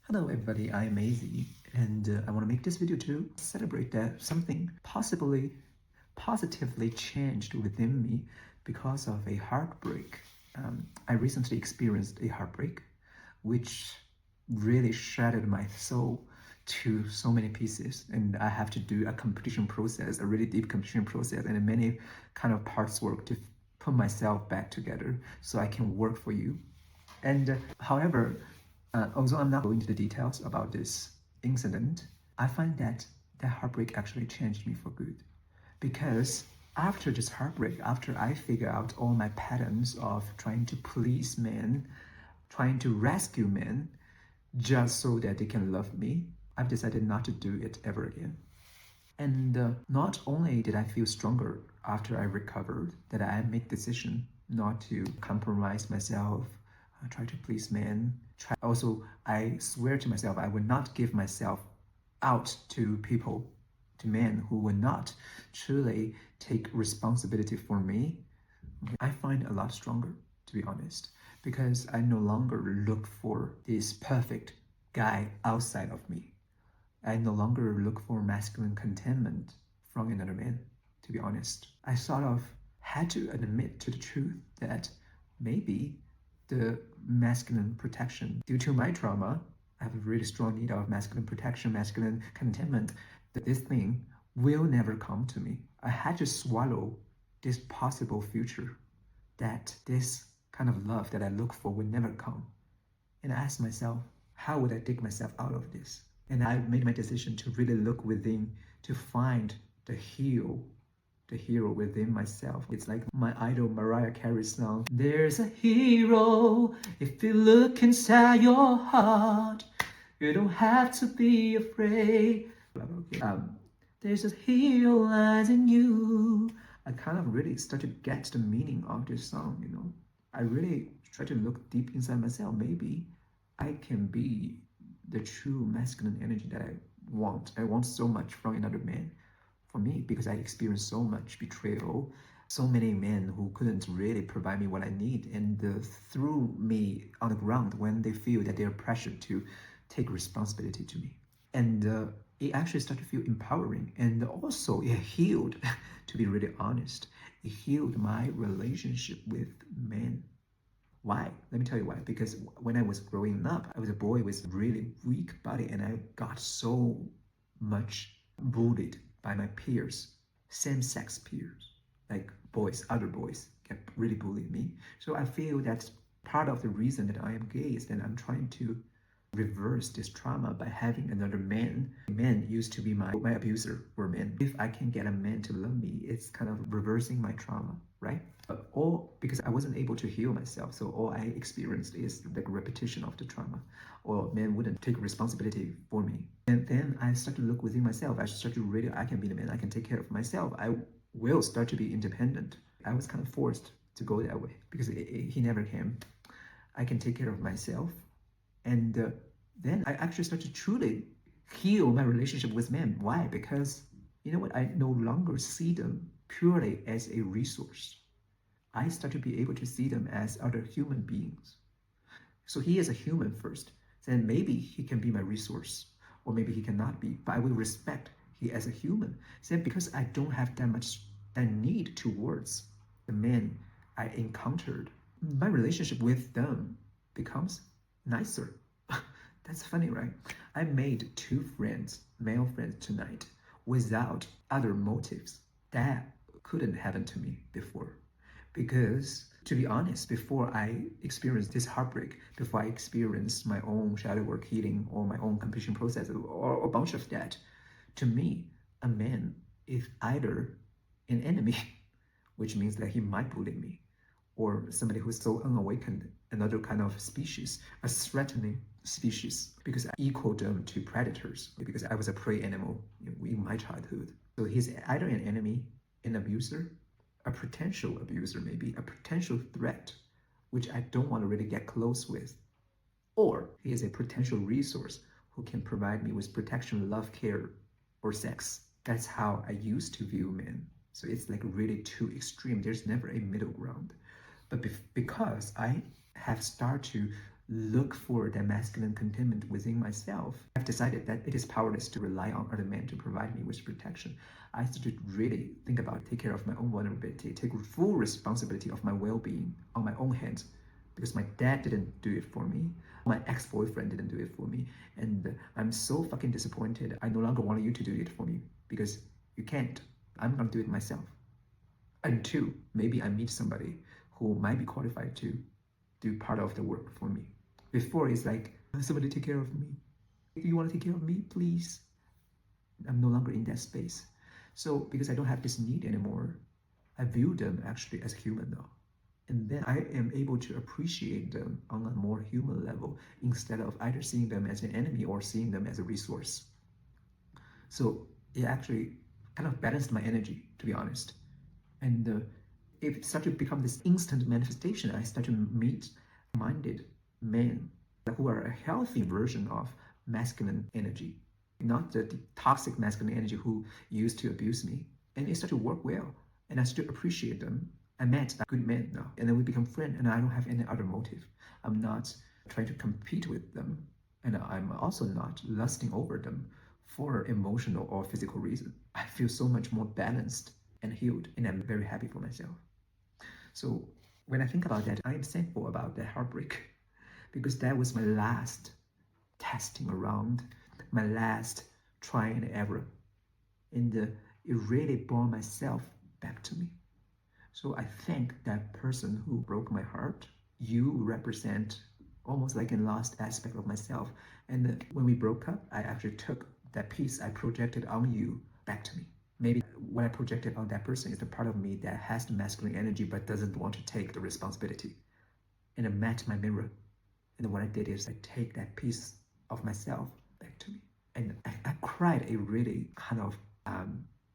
Hello everybody, I'm AZ, and I want to make this video to celebrate that something possibly positively changed within me because of a heartbreak. I recently experienced a heartbreak which really shattered my soul to so many pieces, and I have to do a completion process, a really deep completion process, and many kind of parts work to put myself back together so I can work for you. And however, although I'm not going into the details about this incident, I find that that heartbreak actually changed me for good. Because after this heartbreak, after I figure out all my patterns of trying to please men, trying to rescue men, just so that they can love me, I've decided not to do it ever again. And not only did I feel stronger after I recovered, that I made decision not to compromise myself, try to please men. Also, I swear to myself I would not give myself out to people, to men who would not truly take responsibility for me. I find a lot stronger, to be honest, because I no longer look for this perfect guy outside of me. I no longer look for masculine contentment from another man, to be honest. I sort of had to admit to the truth that maybe the masculine protection, due to my trauma, I have a really strong need of masculine protection, masculine contentment, that this thing will never come to me. I had to swallow this possible future, that this kind of love that I look for will never come. And I asked myself, how would I dig myself out of this? And I made my decision to really look within, to find the hero within myself. It's like my idol Mariah Carey's song, "There's a hero if you look inside your heart. You don't have to be afraid." There's a hero lies in you. I kind of really start to get the meaning of this song, you know. I really try to look deep inside myself. Maybe I can be the true masculine energy that I want. I want so much from another man. For me, because I experienced so much betrayal, so many men who couldn't really provide me what I need, and threw me on the ground when they feel that they're pressured to take responsibility to me. And it actually started to feel empowering, and also it healed, to be really honest, it healed my relationship with men. Why? Let me tell you why. Because when I was growing up, I was a boy with really weak body, and I got so much bullied by my peers, same-sex peers, like boys, other boys kept really bullying me. So I feel that's part of the reason that I am gay, is that I'm trying to reverse this trauma by having another man. Men used to be my abuser, were men. If I can get a man to love me, it's kind of reversing my trauma, right? But all because I wasn't able to heal myself, so all I experienced is like repetition of the trauma, or men wouldn't take responsibility for me. And then I started to look within myself. I started to really, I can be the man, I can take care of myself. I will start to be independent. I was kind of forced to go that way because he never came. I can take care of myself. And then I actually started to truly heal my relationship with men. Why? Because, you know what, I no longer see them purely as a resource. I start to be able to see them as other human beings. So he is a human first, then maybe he can be my resource, or maybe he cannot be, but I will respect he as a human. Then because I don't have that much need towards the men I encountered, my relationship with them becomes nicer. That's funny, right? I made 2 friends, male friends tonight, without other motives. That couldn't happen to me before. Because, to be honest, before I experienced this heartbreak, before I experienced my own shadow work healing or my own completion process or a bunch of that, to me, a man is either an enemy, which means that he might bully me, or somebody who's so unawakened, another kind of species, a threatening species, because I equal them to predators, because I was a prey animal in my childhood. So he's either an enemy, an abuser, a potential abuser, maybe a potential threat, which I don't want to really get close with, or he is a potential resource who can provide me with protection, love, care, or sex. That's how I used to view men. So it's like really too extreme. There's never a middle ground. But because I have started to look for that masculine contentment within myself, I've decided that it is powerless to rely on other men to provide me with protection. I started to really think about take care of my own vulnerability, take full responsibility of my well-being on my own hands, because my dad didn't do it for me, my ex-boyfriend didn't do it for me, and I'm so fucking disappointed. I no longer want you to do it for me because you can't. I'm gonna do it myself. Until maybe I meet somebody who might be qualified to do part of the work for me. Before it's like, somebody take care of me. If you want to take care of me, please. I'm no longer in that space. So because I don't have this need anymore, I view them actually as human now. And then I am able to appreciate them on a more human level instead of either seeing them as an enemy or seeing them as a resource. So it actually kind of balanced my energy, to be honest. And it started to become this instant manifestation. I started to meet minded men who are a healthy version of masculine energy, not the toxic masculine energy who used to abuse me. And it started to work well, and I still appreciate them. I met a good man now, and then we become friends, and I don't have any other motive. I'm not trying to compete with them, and I'm also not lusting over them for emotional or physical reason. I feel so much more balanced and healed, and I'm very happy for myself. So when I think about that, I am thankful about that heartbreak, because that was my last testing around, my last try and error. And it really brought myself back to me. So I thank that person who broke my heart. You represent almost like a lost aspect of myself. And when we broke up, I actually took that piece I projected on you back to me. Maybe what I projected on that person is the part of me that has the masculine energy but doesn't want to take the responsibility. And I met my mirror. And what I did is I take that piece of myself back to me. And I cried a really kind of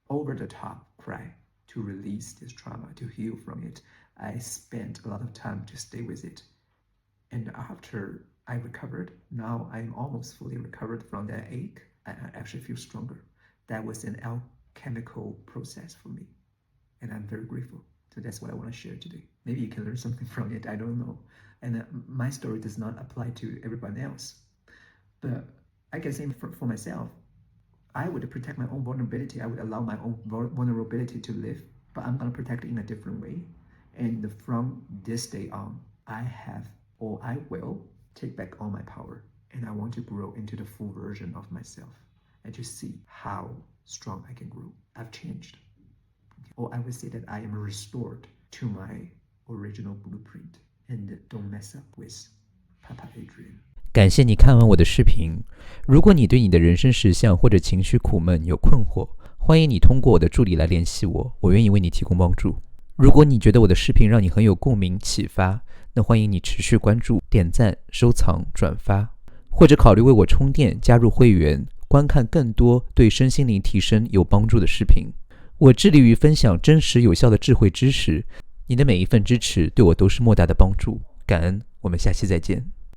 over-the-top cry to release this trauma, to heal from it. I spent a lot of time to stay with it. And after I recovered, now I'm almost fully recovered from that ache. I actually feel stronger. That was an alchemical process for me. And I'm very grateful. So that's what I want to share today. Maybe you can learn something from it, I don't know. And my story does not apply to everyone else. But I can say for myself, I would protect my own vulnerability. I would allow my own vulnerability to live, but I'm going to protect it in a different way. And from this day on, I will take back all my power. And I want to grow into the full version of myself and to see how strong I can grow. I've changed. Or I would say that I am restored to my original blueprint and don't mess up with Papa Adrian. 感谢你看完我的视频。如果你对你的人生实相或者情绪苦闷有困惑，欢迎你通过我的助理来联系我，我愿意为你提供帮助。如果你觉得我的视频让你很有共鸣启发，那欢迎你持续关注、点赞、收藏、转发，或者考虑为我充电加入会员，观看更多对身心灵提升有帮助的视频。我致力于分享真实有效的智慧知识，你的每一份支持对我都是莫大的帮助，感恩，我们下期再见。